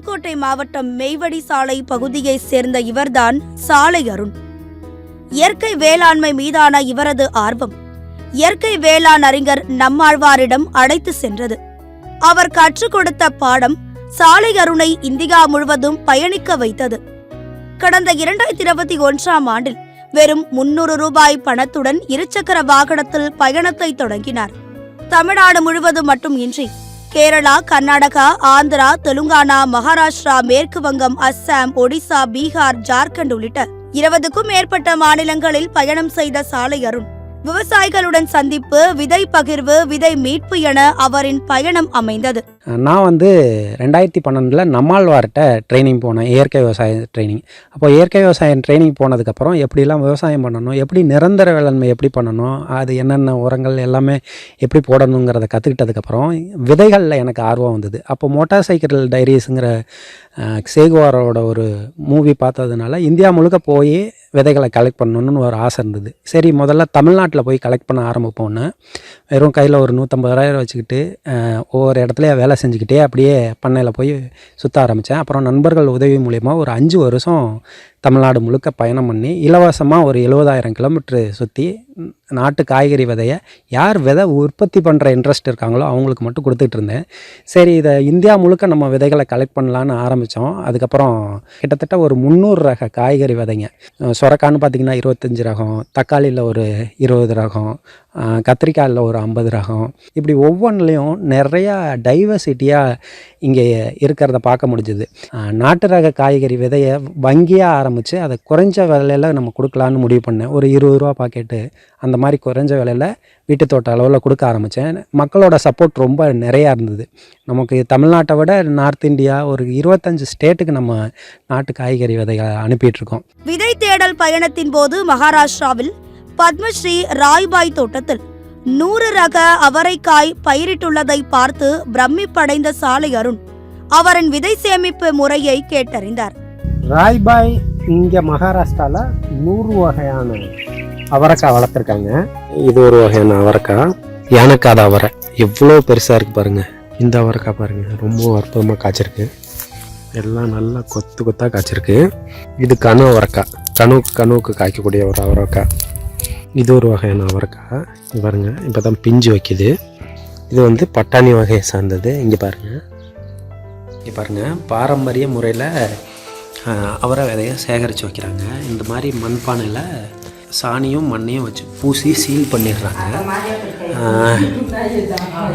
அருப்புக்கோட்டை மாவட்டம் மெய்வடி சாலை பகுதியைச் சேர்ந்த இவர்தான் சாலை அருண். இயற்கை வேளாண்மை மீதான இவரது ஆர்வம் இயற்கை வேளாண் அறிஞர் நம்மாழ்வாரிடம் அழைத்து சென்றது. அவர் கற்றுக் கொடுத்த பாடம் சாலை அருணை இந்தியா முழுவதும் பயணிக்க வைத்தது. கடந்த 2021ஆம் ஆண்டில் வெறும் 300 ரூபாய் பணத்துடன் இருசக்கர வாகனத்தில் பயணத்தை தொடங்கினார். தமிழ்நாடு முழுவதும் மட்டுமின்றி கேரளா, கர்நாடகா, ஆந்திரா, தெலுங்கானா, மகாராஷ்டிரா, மேற்கு வங்கம், அஸ்ஸாம், ஒடிசா, பீகார், ஜார்க்கண்ட் உள்ளிட்ட 20க்கும் மேற்பட்ட மாநிலங்களில் பயணம் செய்த சாலை அருண் விவசாயிகளுடன் சந்திப்பு, விதை பகிர்வு, விதை மீட்பு என அவரின் பயணம் அமைந்தது. நான் 2012 நம்மாழ்வார்கிட்ட ட்ரைனிங் போனேன், இயற்கை விவசாய ட்ரைனிங். அப்போ இயற்கை விவசாயம் ட்ரைனிங் போனதுக்கப்புறம் எப்படிலாம் விவசாயம் பண்ணணும், எப்படி நிரந்தர வேளாண்மை எப்படி பண்ணணும், அது என்னென்ன உரங்கள் எல்லாமே எப்படி போடணுங்கிறத கற்றுக்கிட்டதுக்கப்புறம் விதைகளில் எனக்கு ஆர்வம் வந்தது. அப்போ மோட்டார் சைக்கிள் டைரிஸுங்கிற சேகுவாரோட ஒரு மூவி பார்த்ததுனால இந்தியா முழுக்க போய் விதைகளை கலெக்ட் பண்ணணுன்னு ஒரு ஆசை இருந்தது. சரி, முதல்ல தமிழ்நாட்டில் போய் கலெக்ட் பண்ண ஆரம்பிப்போன்னு வெறும் கையில் ஒரு 150,000 வச்சுக்கிட்டு ஒவ்வொரு இடத்துலையே வேலை செஞ்சுக்கிட்டே அப்படியே பண்ணையில் போய் சுற்ற ஆரம்பித்தேன். அப்புறம் நண்பர்கள் உதவி மூலயமா ஒரு 5 வருஷம் தமிழ்நாடு முழுக்க பயணம் பண்ணி இலவசமாக ஒரு 70,000 கிலோமீட்ரு சுற்றி நாட்டு காய்கறி விதையை யார் விதை உற்பத்தி பண்ணுற இன்ட்ரெஸ்ட் இருக்காங்களோ அவங்களுக்கு மட்டும் கொடுத்துட்டு இருந்தேன். சரி, இதை இந்தியா முழுக்க நம்ம விதைகளை கலெக்ட் பண்ணலான்னு ஆரம்பித்தோம். அதுக்கப்புறம் கிட்டத்தட்ட ஒரு 300 ரக காய்கறி விதைங்க. சொரக்கான்னு பார்த்திங்கன்னா 25 ரகம், தக்காளியில் ஒரு 20 ரகம், கத்திரிக்காயில் ஒரு 50 ரகம், இப்படி ஒவ்வொன்றுலேயும் நிறையா டைவர்சிட்டியாக இங்கே இருக்கிறத பார்க்க முடிஞ்சுது. நாட்டு ரக காய்கறி விதையை வங்கியாக ஆரம்பித்து அதை குறைஞ்ச விலையில் நம்ம கொடுக்கலான்னு முடிவு பண்ணேன். ஒரு 20 ரூபா பாக்கெட்டு அந்த மாதிரி குறைஞ்ச விலையில் வீட்டு தோட்ட அளவில் கொடுக்க ஆரம்பித்தேன். மக்களோட சப்போர்ட் ரொம்ப நிறையா இருந்தது. நமக்கு தமிழ்நாட்டை விட நார்த் இந்தியா ஒரு 25 ஸ்டேட்டுக்கு நம்ம நாட்டு காய்கறி விதைகளை அனுப்பிட்டுருக்கோம். விதை தேடல் பயணத்தின் போது மகாராஷ்டிராவில் பத்மஸ்ரீ ராய்பாய் தோட்டத்தில் 100 ரக அவரைக்காய் பயிரிட்டுள்ளதை பார்த்து பிரமிப்படைந்த சாலை அருண் அவரின் விதை சேமிப்பு முறையை கேட்டறிந்தார். ராய்பாய் இங்கே மகாராஷ்டிராவில் 100 வகையான அவரைக்காய் வளர்த்துருக்காங்க. இது ஒரு வகையான அவரைக்காய், யானைக்காத அவரை. எவ்வளோ பெருசாக இருக்குது பாருங்கள். இந்த அவரைக்காய் பாருங்கள், ரொம்ப அற்புதமாக காய்ச்சிருக்கு. எல்லாம் நல்லா கொத்து கொத்தாக காய்ச்சிருக்கு. இது கனு அவரைக்காய், கணுவுக்கு காய்க்கக்கூடிய ஒரு அவரைக்காய். இது ஒரு வகையான அவரைக்காய். இது பாருங்கள், இப்போ தான் பிஞ்சு வைக்கிது. இது பட்டாணி வகையை சார்ந்தது. இங்கே பாருங்கள், பாரம்பரிய முறையில் அவரை விதையை சேகரித்து வைக்கிறாங்க. இந்த மாதிரி மண்பானையில் சாணியும் மண்ணையும் வச்சு பூசி சீல் பண்ணிடுறாங்க.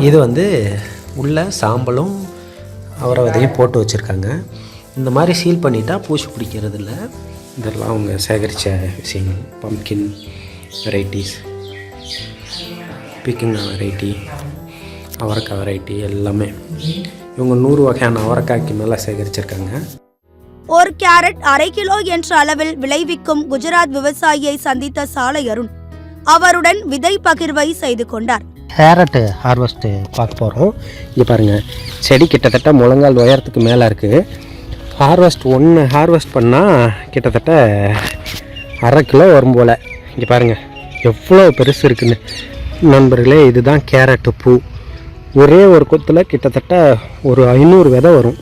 இது உள்ள சாம்பலும் அவரை விதையும் போட்டு வச்சுருக்காங்க. இந்த மாதிரி சீல் பண்ணிட்டா பூச்சி பிடிக்கிறது இல்லை. இதெல்லாம் அவங்க சேகரித்த விஷயங்கள். பம்ப்கின் வெரைட்டிஸ், பீக்கிங் வெரைட்டி, அவரைக்காய் வெரைட்டி எல்லாமே இவங்க 100 வகையான அவரைக்காய்க்கு மேலே சேகரிச்சிருக்காங்க. ஒரு கேரட் 1/2 கிலோ என்ற அளவில் விளைவிக்கும் குஜராத் விவசாயியை சந்தித்த சாலை அருண் அவருடன் விதை பகிர்வை செய்து கொண்டார். கேரட் ஹார்வெஸ்ட் பார்க்க போகிறோம். இங்கே பாருங்கள், செடி கிட்டத்தட்ட முழங்கால் உயரத்துக்கு மேலே இருக்குது. ஒன்று ஹார்வெஸ்ட் பண்ணால் கிட்டத்தட்ட 1/2 கிலோ வரும் போல். இங்கே பாருங்கள் எவ்வளோ பெருசு இருக்குன்னு நண்பர்களே. இதுதான் கேரட்டு பூ. ஒரே ஒரு கொத்தில் கிட்டத்தட்ட ஒரு 500 விதை வரும்.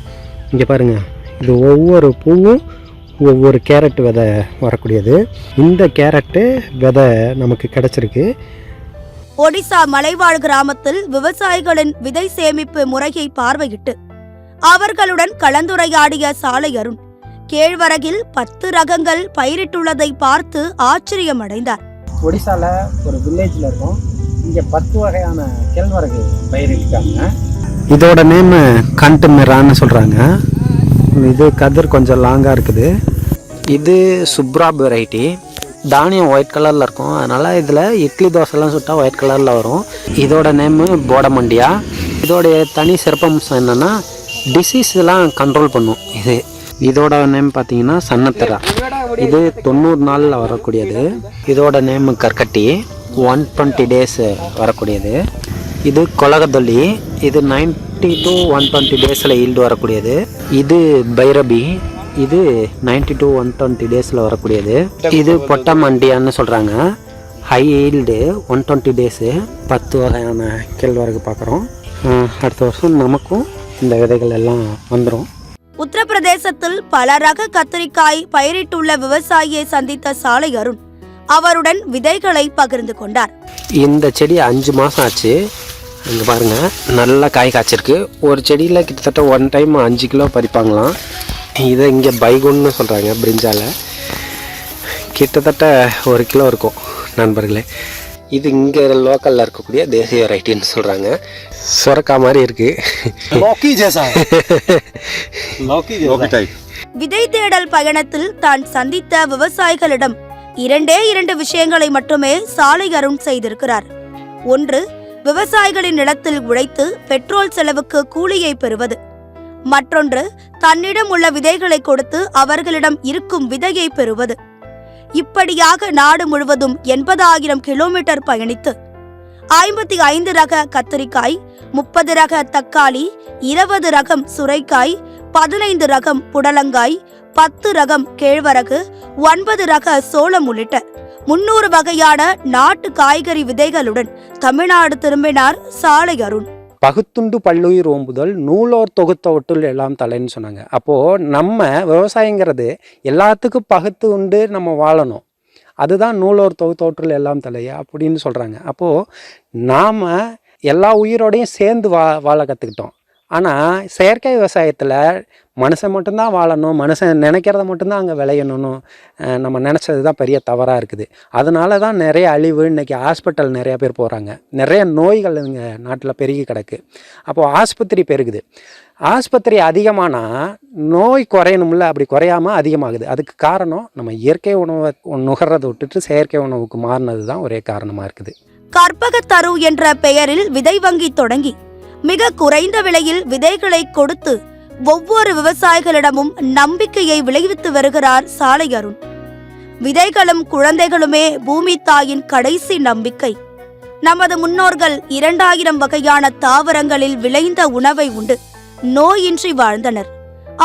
இங்கே பாருங்கள், இது ஒவ்வொரு பூவும் ஒவ்வொரு கேரட் விதை வரக்கூடியது. இந்த கேரட்டு விதை நமக்கு கிடச்சிருக்கு. ஒடிசா மலைவாழ் கிராமத்தில் விவசாயிகளின் விதை சேமிப்பு முறையை பார்வையிட்டு அவர்களுடன் கலந்துரையாடிய சாலை அருண் கேழ்வரகில் 10 ரகங்கள் பயிரிட்டுள்ளதை பார்த்து ஆச்சரியமடைந்தார். ஒடிசாவில் ஒரு வில்லேஜில் இருக்கும். இங்கே 10 வகையான கேழ்வரகு பயிரிட்டாங்க. இதோட நேம் கண்ட் மிரான்னு சொல்கிறாங்க. இது கதிர் கொஞ்சம் லாங்காக இருக்குது. இது சுப்ராப் வெரைட்டி. தானியம் ஒயிட் கலரில் இருக்கும். அதனால் இதில் இட்லி தோசைலாம் சுட்டால் ஒயிட் கலரில் வரும். இதோட நேமு போடமண்டியா. இதோடைய தனி சிறப்பம்சம் என்னென்னா டிசீஸ்லாம் கண்ட்ரோல் பண்ணும். இதோட நேம் பார்த்தீங்கன்னா சன்னத்தரா. இது 90 நாளில் வரக்கூடியது. இதோட நேம் கற்கட்டி, 120 days வரக்கூடியது. இது கொலகதொல்லி. இது 90 to 120 days ஈல்டு வரக்கூடியது. இது பைரபி. இது 90 to 120 days வரக்கூடியது. இது பொட்டமண்டியான்னு சொல்கிறாங்க. High yield 120 days. 10 வகையான கேழ்வரகு பார்க்குறோம். அடுத்த வருஷம் நமக்கும் இந்த விதைகள் எல்லாம் வந்துடும். உத்தரப்பிரதேசத்தில் பல ரக கத்திரிக்காய் பயிரிட்டுள்ள விவசாயியை சந்தித்த சாலை அருண் அவருடன் விதைகளை பகிர்ந்து கொண்டார். இந்த செடி 5 மாதம் ஆச்சு. இங்கே பாருங்கள், நல்லா காய் காய்ச்சிருக்கு. ஒரு செடியில் கிட்டத்தட்ட 1 டைம் 5 கிலோ பறிப்பாங்களாம். இதை இங்கே பைகுன்னு சொல்கிறாங்க, பிரிஞ்சால. கிட்டத்தட்ட 1 கிலோ இருக்கும் நண்பர்களே. இது இங்கே லோக்கலில் இருக்கக்கூடிய தேசிய வெரைட்டின்னு சொல்கிறாங்க. சுரக்கா மாதிரி இருக்குது. விதை தேடல் பயணத்தில் தான் சந்தித்த விவசாயிகளிடம் 2 விஷயங்களை மட்டுமே சாலை அருண் செய்திருக்கிறார். ஒன்று, விவசாயிகளின் நிலத்தில் உழைத்து பெட்ரோல் செலவுக்கு கூலியை பெறுவது. மற்றொன்று, தன்னிடம் உள்ள விதைகளை கொடுத்து அவர்களிடம் இருக்கும் விதையை பெறுவது. இப்படியாக நாடு முழுவதும் 80,000 கிலோமீட்டர் பயணித்து 55 ரக கத்திரிக்காய், 30 ரக தக்காளி, 20 ரகம் சுரைக்காய், 15 ரகம் புடலங்காய், 10 ரகம் கேழ்வரகு, 9 ரக சோளம் உள்ளிட்ட 300 வகையான நாட்டு காய்கறி விதைகளுடன் தமிழ்நாடு திரும்பினார் சாலை அருண். பகுத்துண்டு பல்லுயிர் ஓம்புதல் நூலோர் தொகுத்த ஒட்டுள் எல்லாம் தலைன்னு சொன்னாங்க. அப்போது நம்ம விவசாயங்கிறது எல்லாத்துக்கும் பகுத்து உண்டு நம்ம வாழணும். அதுதான் நூலோர் தொகுத்த ஒட்டுள் எல்லாம் தலையா அப்படின்னு சொல்கிறாங்க. அப்போது நாம் எல்லா உயிரோடையும் சேர்ந்து வாழ கற்றுக்கிட்டோம். ஆனால் செயற்கை விவசாயத்தில் மனுஷன் மட்டும்தான் வாழணும், மனுஷன் நினைக்கிறத மட்டும்தான் அங்கே விளையணும்னு நம்ம நினச்சது தான் பெரிய தவறாக இருக்குது. அதனால தான் நிறைய அழிவு. இன்றைக்கி ஹாஸ்பிட்டல் நிறையா பேர் போகிறாங்க. நிறைய நோய்கள் இங்கே நாட்டில் பெருகி கிடக்கு. அப்போது ஆஸ்பத்திரி பெருகுது. ஆஸ்பத்திரி அதிகமானால் நோய் குறையணும்ல, அப்படி குறையாமல் அதிகமாகுது. அதுக்கு காரணம் நம்ம இயற்கை உணவை நுகர்றதை விட்டுட்டு செயற்கை உணவுக்கு மாறினது தான் ஒரே காரணமாக இருக்குது. கற்பகத்தரு என்ற பெயரில் விதை வங்கி தொடங்கி மிக குறைந்த விலையில் விதைகளை கொடுத்து ஒவ்வொரு விவசாயிகளிடமும் நம்பிக்கையை விளைவித்து வருகிறார் சாலை அருண். விதைகளும் குழந்தைகளுமே பூமி தாயின் கடைசி நம்பிக்கை. நமது முன்னோர்கள் 2000 வகையான தாவரங்களில் விளைந்த உணவை உண்டு நோயின்றி வாழ்ந்தனர்.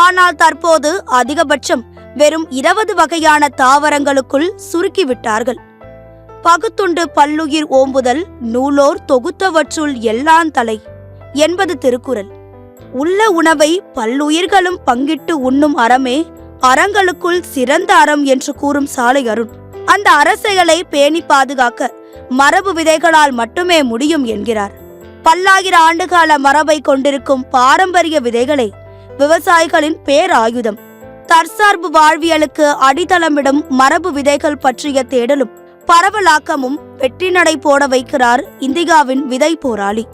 ஆனால் தற்போது அதிகபட்சம் வெறும் 20 வகையான தாவரங்களுக்குள் சுருக்கிவிட்டார்கள். பகுத்துண்டு பல்லுயிர் ஓம்புதல் நூலோர் தொகுத்தவற்றுள் எல்லாம் தலை என்பது திருக்குறள். உள்ள உணவை பல்லுயிர்களும் பங்கிட்டு உண்ணும் அறமே அறங்களுக்குள் சிறந்த அறம் என்று கூறும் சாலை அருண் அந்த அரசைகளை பேணி பாதுகாக்க மரபு விதைகளால் மட்டுமே முடியும் என்கிறார். பல்லாயிர ஆண்டுகால மரபை கொண்டிருக்கும் பாரம்பரிய விதைகளே விவசாயிகளின் பேராயுதம். தற்சார்பு வாழ்வியலுக்கு அடித்தளமிடும் மரபு விதைகள் பற்றிய தேடலும் பரவலாக்கமும் வெற்றி நடை போட வைக்கிறார் இந்தியாவின் விதை போராளி.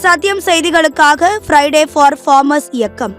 சத்தியம் செய்திகளுக்காக ஃப்ரைடே ஃபார் ஃபார்மர்ஸ் இயக்கம்.